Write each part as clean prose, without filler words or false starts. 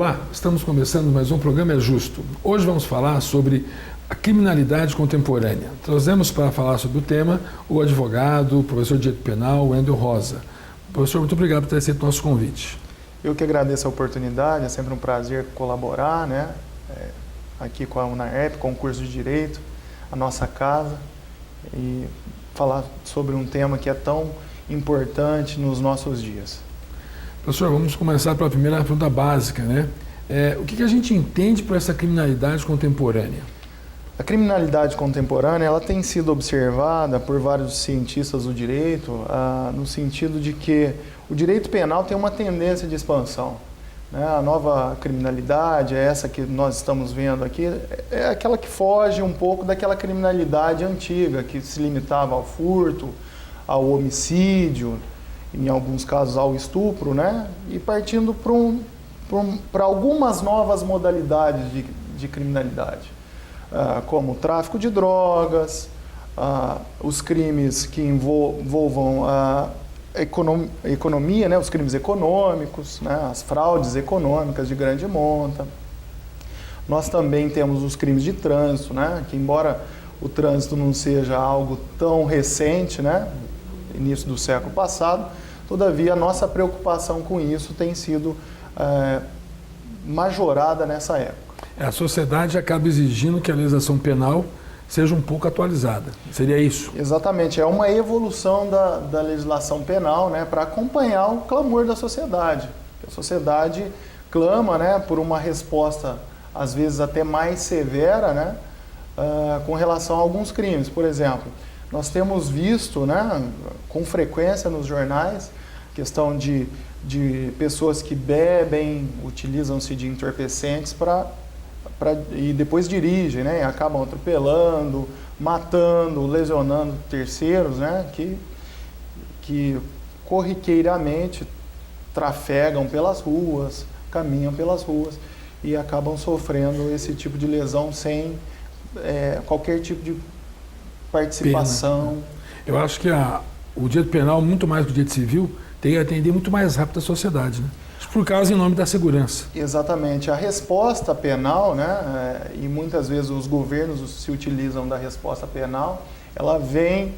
Olá, estamos começando mais um programa É Justo. Hoje vamos falar sobre a criminalidade contemporânea. Trazemos para falar sobre o tema o advogado, o professor de Direito Penal, Wendel Rosa. Professor, muito obrigado por ter aceito o nosso convite. Eu que agradeço a oportunidade, é sempre um prazer colaborar, aqui com a UNAERP, com o curso de Direito, a nossa casa, e falar sobre um tema que é tão importante nos nossos dias. Professor, vamos começar pela primeira pergunta básica, né? O que a gente entende por essa criminalidade contemporânea? A criminalidade contemporânea ela tem sido observada por vários cientistas do direito, no sentido de que o direito penal tem uma tendência de expansão. Né? A nova criminalidade, essa que nós estamos vendo aqui, é aquela que foge um pouco daquela criminalidade antiga, que se limitava ao furto, ao homicídio, em alguns casos ao estupro, né? E partindo para algumas novas modalidades de criminalidade, como o tráfico de drogas, os crimes que envolvam a economia, né? Os crimes econômicos, né? As fraudes econômicas de grande monta. Nós também temos os crimes de trânsito, né? Que embora o trânsito não seja algo tão recente, né? Início do século passado, todavia a nossa preocupação com isso tem sido majorada nessa época. A sociedade acaba exigindo que a legislação penal seja um pouco atualizada, seria isso? Exatamente, é uma evolução da legislação penal, né, para acompanhar o clamor da sociedade. A sociedade clama, né, por uma resposta, às vezes até mais severa, né, com relação a alguns crimes. Por exemplo, nós temos visto, né, com frequência nos jornais, questão de pessoas que bebem, utilizam-se de entorpecentes e depois dirigem, né, e acabam atropelando, matando, lesionando terceiros, né, que corriqueiramente trafegam pelas ruas, caminham pelas ruas e acabam sofrendo esse tipo de lesão sem qualquer tipo de participação. Pena. Eu acho que o direito penal, muito mais do direito civil, tem que atender muito mais rápido a sociedade, né? Por causa em nome da segurança. Exatamente. A resposta penal, né, e muitas vezes os governos se utilizam da resposta penal, ela vem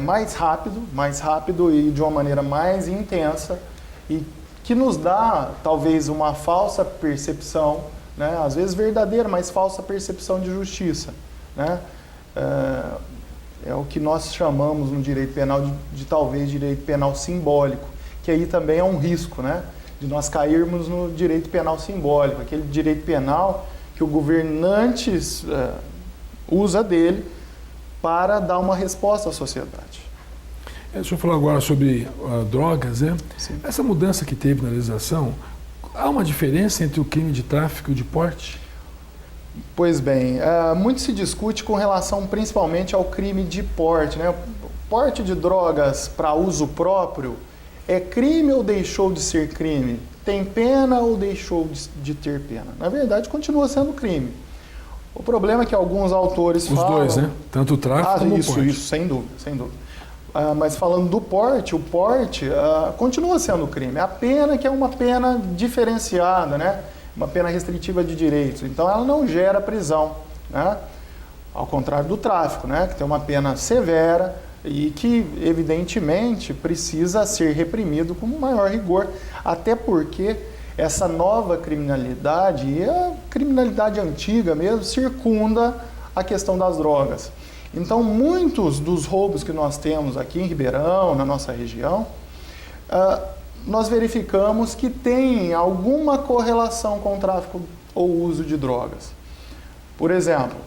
mais rápido e de uma maneira mais intensa e que nos dá talvez uma falsa percepção, né, às vezes verdadeira, mas falsa percepção de justiça, né? É o que nós chamamos no direito penal de talvez direito penal simbólico, que aí também é um risco, né, de nós cairmos no direito penal simbólico, aquele direito penal que o governante usa dele para dar uma resposta à sociedade. O senhor falou agora sobre drogas, né? Sim. Essa mudança que teve na legislação, há uma diferença entre o crime de tráfico e o de porte? Pois bem, muito se discute com relação principalmente ao crime de porte, né? Porte de drogas para uso próprio é crime ou deixou de ser crime? Tem pena ou deixou de ter pena? Na verdade, continua sendo crime. O problema é que alguns autores falam... Os dois, né? Tanto o tráfico como o porte. Isso, sem dúvida, sem dúvida. Mas falando do porte, o porte continua sendo crime. A pena que é uma pena diferenciada, né? Uma pena restritiva de direitos. Então, ela não gera prisão, né? Ao contrário do tráfico, né? Que tem uma pena severa e que, evidentemente, precisa ser reprimido com maior rigor, até porque essa nova criminalidade, e a criminalidade antiga mesmo, circunda a questão das drogas. Então, muitos dos roubos que nós temos aqui em Ribeirão, na nossa região, nós verificamos que tem alguma correlação com o tráfico ou uso de drogas. Por exemplo,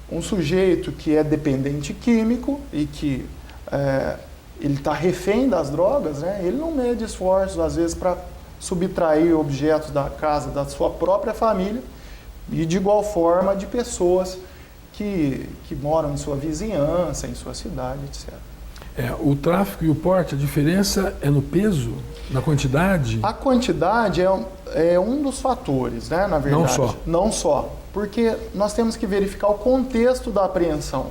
um sujeito que é dependente químico e que ele está refém das drogas, né? Ele não mede esforços, às vezes, para subtrair objetos da casa da sua própria família e, de igual forma, de pessoas que moram em sua vizinhança, em sua cidade, etc. O tráfico e o porte, a diferença é no peso, na quantidade? A quantidade é um dos fatores, né, na verdade. Não só? Não só, porque nós temos que verificar o contexto da apreensão.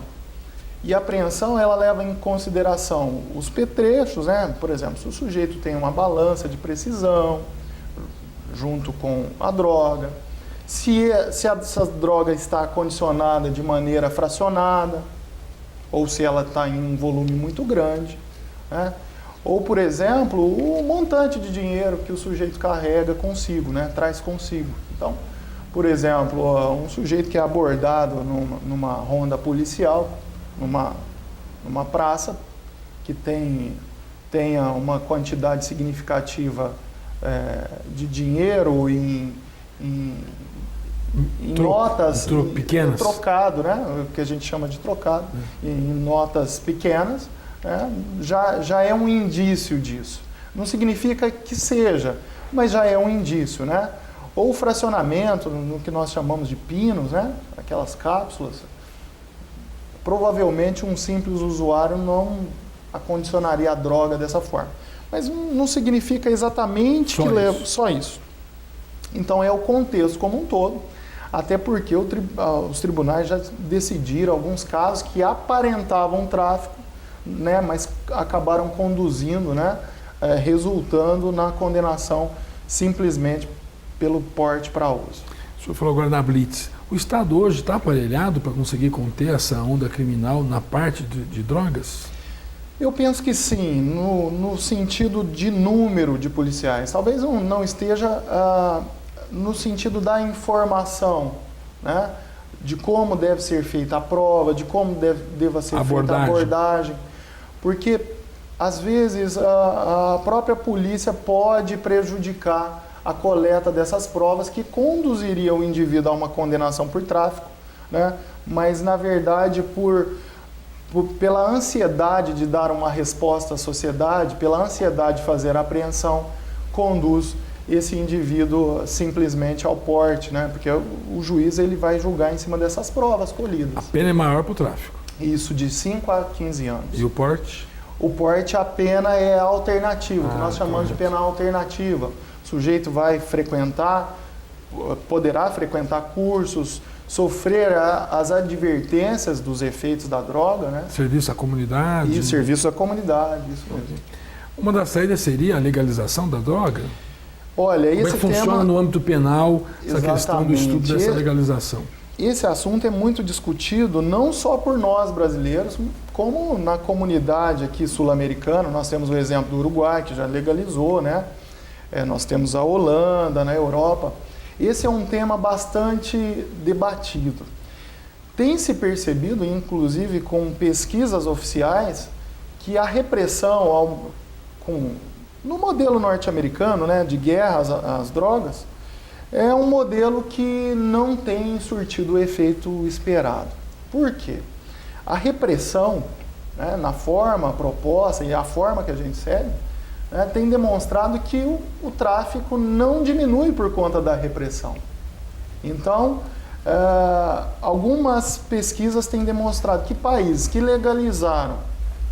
E a apreensão, ela leva em consideração os petrechos, né? Por exemplo, se o sujeito tem uma balança de precisão, junto com a droga, se essa droga está condicionada de maneira fracionada, ou se ela está em um volume muito grande, né? Ou, por exemplo, o montante de dinheiro que o sujeito carrega consigo, né? Traz consigo. Então, por exemplo, um sujeito que é abordado numa ronda policial, numa praça, que tenha uma quantidade significativa de dinheiro em notas pequenas, trocado, né? O que a gente chama de trocado, em notas pequenas, né? Já é um indício disso. Não significa que seja, mas já é um indício, né? Ou o fracionamento, no que nós chamamos de pinos, né? Aquelas cápsulas. Provavelmente um simples usuário não acondicionaria a droga dessa forma. Mas não significa exatamente só isso. Então é o contexto como um todo, até porque os tribunais já decidiram alguns casos que aparentavam tráfico, né, mas acabaram conduzindo, né, resultando na condenação simplesmente pelo porte para uso. O senhor falou agora na Blitz. O Estado hoje está aparelhado para conseguir conter essa onda criminal na parte de drogas? Eu penso que sim, no sentido de número de policiais. Talvez não esteja no sentido da informação, né? De como deve ser feita a prova, de como deva ser feita a abordagem. Porque, às vezes, a própria polícia pode prejudicar a coleta dessas provas que conduziriam o indivíduo a uma condenação por tráfico, né? Mas, na verdade, pela ansiedade de dar uma resposta à sociedade, pela ansiedade de fazer a apreensão, conduz esse indivíduo simplesmente ao porte, né? Porque o juiz ele vai julgar em cima dessas provas colhidas. A pena é maior para o tráfico? Isso, de 5 a 15 anos. E o porte? O porte, a pena é alternativa, que nós chamamos de pena alternativa. O sujeito vai poderá frequentar cursos, sofrer as advertências dos efeitos da droga, né? Serviço à comunidade. E serviço à comunidade, isso mesmo. Uma das saídas seria a legalização da droga? Olha, como é que funciona no âmbito penal essa questão do estudo dessa legalização? Esse assunto é muito discutido não só por nós brasileiros, como na comunidade aqui sul-americana. Nós temos o exemplo do Uruguai, que já legalizou, né? Nós temos a Holanda, na Europa. Esse é um tema bastante debatido. Tem se percebido, inclusive com pesquisas oficiais, que a repressão no modelo norte-americano, né, de guerra às drogas, é um modelo que não tem surtido o efeito esperado. Por quê? A repressão, né, na forma proposta e a forma que a gente segue, né, tem demonstrado que o tráfico não diminui por conta da repressão. Então, algumas pesquisas têm demonstrado que países que legalizaram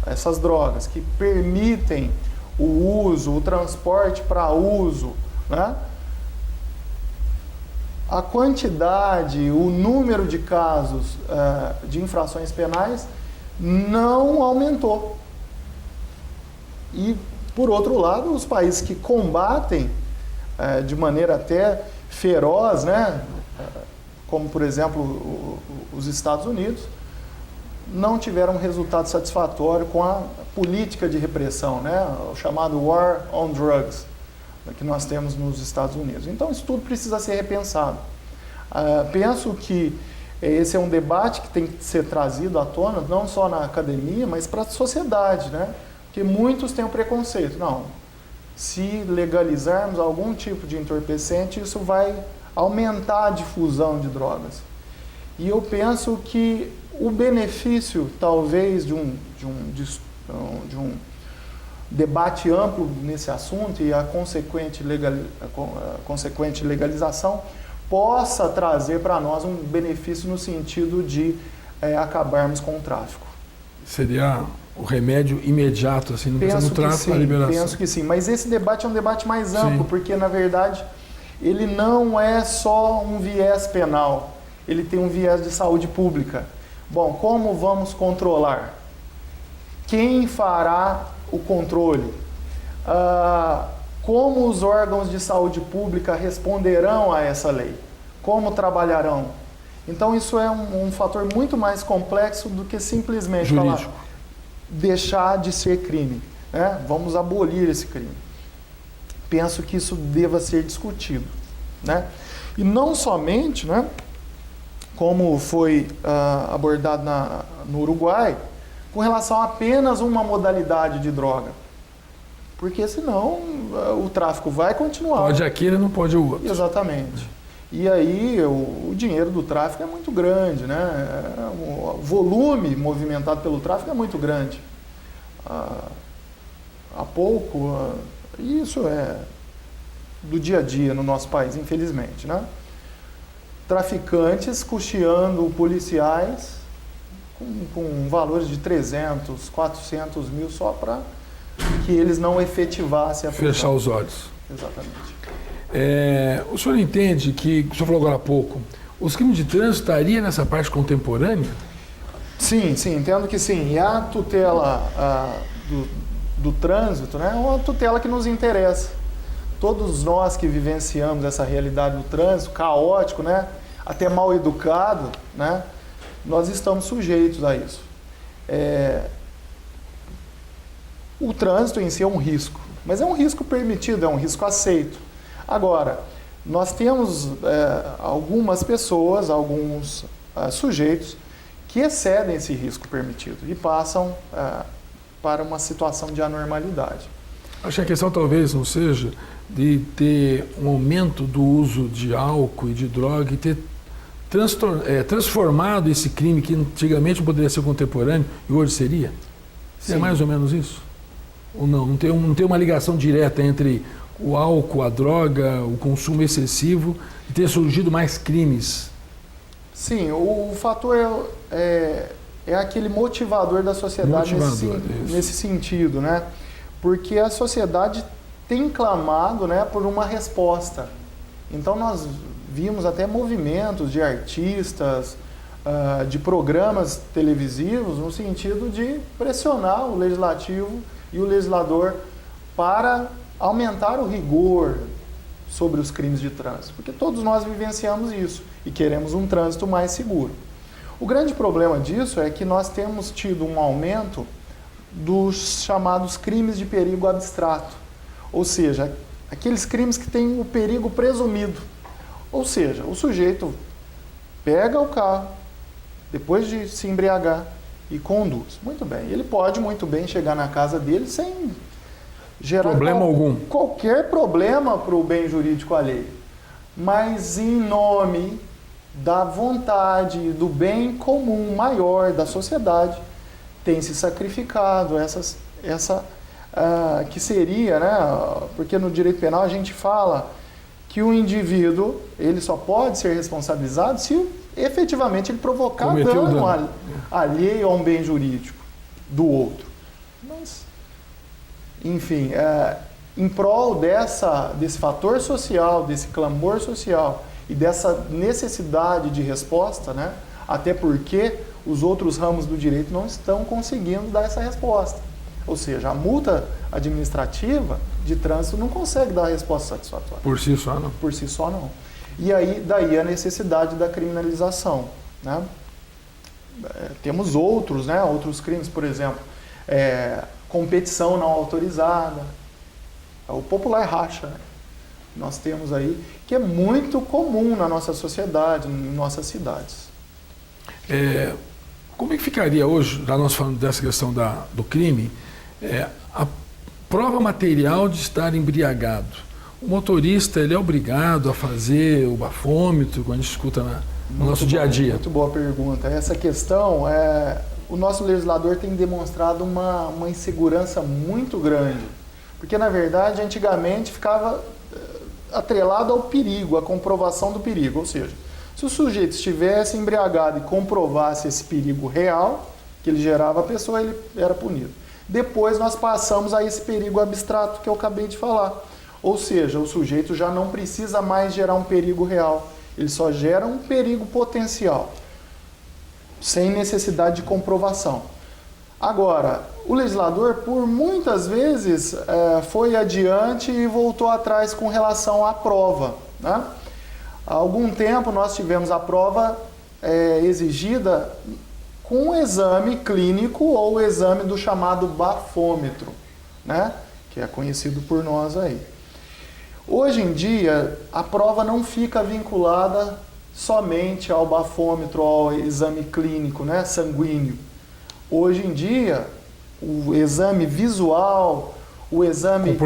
essas drogas, que permitem o uso, o transporte para uso, né, a quantidade, o número de casos de infrações penais não aumentou. E, por outro lado, os países que combatem de maneira até feroz, né, como, por exemplo, os Estados Unidos, não tiveram resultado satisfatório com a política de repressão, né, o chamado War on Drugs, que nós temos nos Estados Unidos. Então, isso tudo precisa ser repensado. Penso que esse é um debate que tem que ser trazido à tona, não só na academia, mas para a sociedade, né? Porque muitos têm o preconceito. Não, se legalizarmos algum tipo de entorpecente, isso vai aumentar a difusão de drogas. E eu penso que o benefício, talvez, de um debate amplo nesse assunto e a consequente legalização possa trazer para nós um benefício no sentido de acabarmos com o tráfico. Seria o remédio imediato, assim, não precisa no tráfico, a liberação? Penso que sim, mas esse debate é um debate mais amplo, porque, na verdade, ele não é só um viés penal, ele tem um viés de saúde pública. Bom, como vamos controlar? Quem fará o controle? Como os órgãos de saúde pública responderão a essa lei? Como trabalharão? Então isso é um fator muito mais complexo do que simplesmente jurídico. Falar, deixar de ser crime, né? Vamos abolir esse crime. Penso que isso deva ser discutido, né? E não somente, né, como foi abordado no Uruguai, com relação a apenas uma modalidade de droga. Porque senão o tráfico vai continuar. Pode aquele, não pode o outro. Exatamente. E aí o dinheiro do tráfico é muito grande, né? O volume movimentado pelo tráfico é muito grande. Há pouco, isso é do dia a dia no nosso país, infelizmente, né? Traficantes custeando policiais com valores de 300, 400 mil só para que eles não efetivassem a prisão. Fechar os olhos. Exatamente. O senhor entende que, o senhor falou agora há pouco, os crimes de trânsito estariam nessa parte contemporânea? Sim, entendo que sim. E a tutela do trânsito, né, é uma tutela que nos interessa. Todos nós que vivenciamos essa realidade do trânsito, caótico, né, até mal educado, né, nós estamos sujeitos a isso. O trânsito em si é um risco, mas é um risco permitido, é um risco aceito. Agora, nós temos algumas pessoas, alguns sujeitos que excedem esse risco permitido e passam para uma situação de anormalidade. Acho que a questão talvez não seja de ter um aumento do uso de álcool e de droga e ter transformado esse crime que antigamente poderia ser contemporâneo e hoje seria? Sim. É mais ou menos isso? Ou não? Não tem uma ligação direta entre o álcool, a droga, o consumo excessivo e ter surgido mais crimes? Sim, o fator é aquele motivador da sociedade nesse sentido, né? Porque a sociedade tem clamado, né, por uma resposta. Então nós vimos até movimentos de artistas, de programas televisivos, no sentido de pressionar o legislativo e o legislador para aumentar o rigor sobre os crimes de trânsito, porque todos nós vivenciamos isso e queremos um trânsito mais seguro. O grande problema disso é que nós temos tido um aumento dos chamados crimes de perigo abstrato, ou seja, aqueles crimes que têm o perigo presumido. Ou seja, o sujeito pega o carro, depois de se embriagar, e conduz. Muito bem, ele pode muito bem chegar na casa dele sem gerar qualquer problema para o bem jurídico alheio. Mas em nome da vontade, do bem comum maior da sociedade, tem se sacrificado que seria, né? Porque no direito penal a gente fala que o indivíduo ele só pode ser responsabilizado se efetivamente ele provocar dano alheio a um bem jurídico do outro. Mas, enfim, em prol desse fator social, desse clamor social e dessa necessidade de resposta, né? Até porque os outros ramos do direito não estão conseguindo dar essa resposta. Ou seja, a multa administrativa de trânsito não consegue dar a resposta satisfatória. Por si só, não? Por si só, não. E aí, daí a necessidade da criminalização, né? Temos outros crimes, por exemplo, competição não autorizada, o popular racha, né? Nós temos aí, que é muito comum na nossa sociedade, em nossas cidades. Como é que ficaria hoje, já nós falando dessa questão do crime, a prova material de estar embriagado? O motorista ele é obrigado a fazer o bafômetro, quando a gente escuta no nosso dia a dia? Muito boa pergunta. Essa questão, o nosso legislador tem demonstrado uma insegurança muito grande. Porque, na verdade, antigamente ficava atrelado ao perigo, à comprovação do perigo. Ou seja, se o sujeito estivesse embriagado e comprovasse esse perigo real que ele gerava à pessoa, ele era punido. Depois nós passamos a esse perigo abstrato que eu acabei de falar. Ou seja, o sujeito já não precisa mais gerar um perigo real, ele só gera um perigo potencial, sem necessidade de comprovação. Agora, o legislador, por muitas vezes, foi adiante e voltou atrás com relação à prova, né? Há algum tempo nós tivemos a prova exigida com o exame clínico ou o exame do chamado bafômetro, né? Que é conhecido por nós aí. Hoje em dia, a prova não fica vinculada somente ao bafômetro, ao exame clínico, né, sanguíneo. Hoje em dia, o exame visual, o exame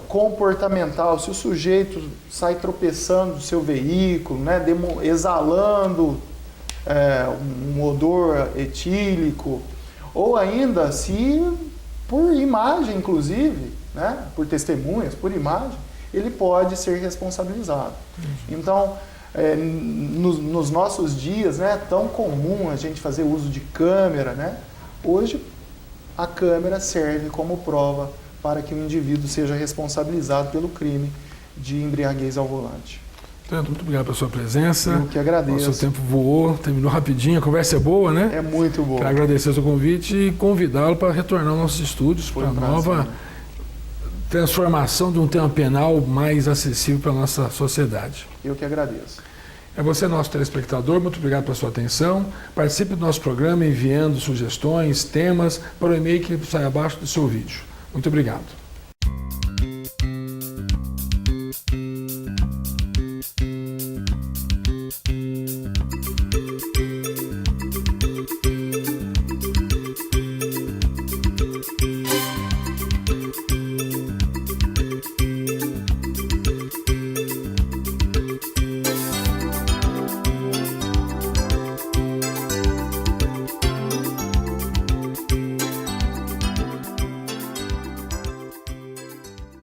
comportamental, se o sujeito sai tropeçando do seu veículo, né, exalando um odor etílico, ou ainda se por imagem, inclusive, né, por testemunhas, por imagem, ele pode ser responsabilizado. Então, nos nossos dias, né, tão comum a gente fazer uso de câmera, né, hoje a câmera serve como prova para que o indivíduo seja responsabilizado pelo crime de embriaguez ao volante. Tanto, muito obrigado pela sua presença. Eu que agradeço. O seu tempo voou, terminou rapidinho, a conversa é boa, né? É muito boa. Quero agradecer o seu convite e convidá-lo para retornar aos nossos estúdios para a nova transformação de um tema penal mais acessível para a nossa sociedade. Eu que agradeço. É você, nosso telespectador, muito obrigado pela sua atenção. Participe do nosso programa enviando sugestões, temas para o e-mail que sai abaixo do seu vídeo. Muito obrigado.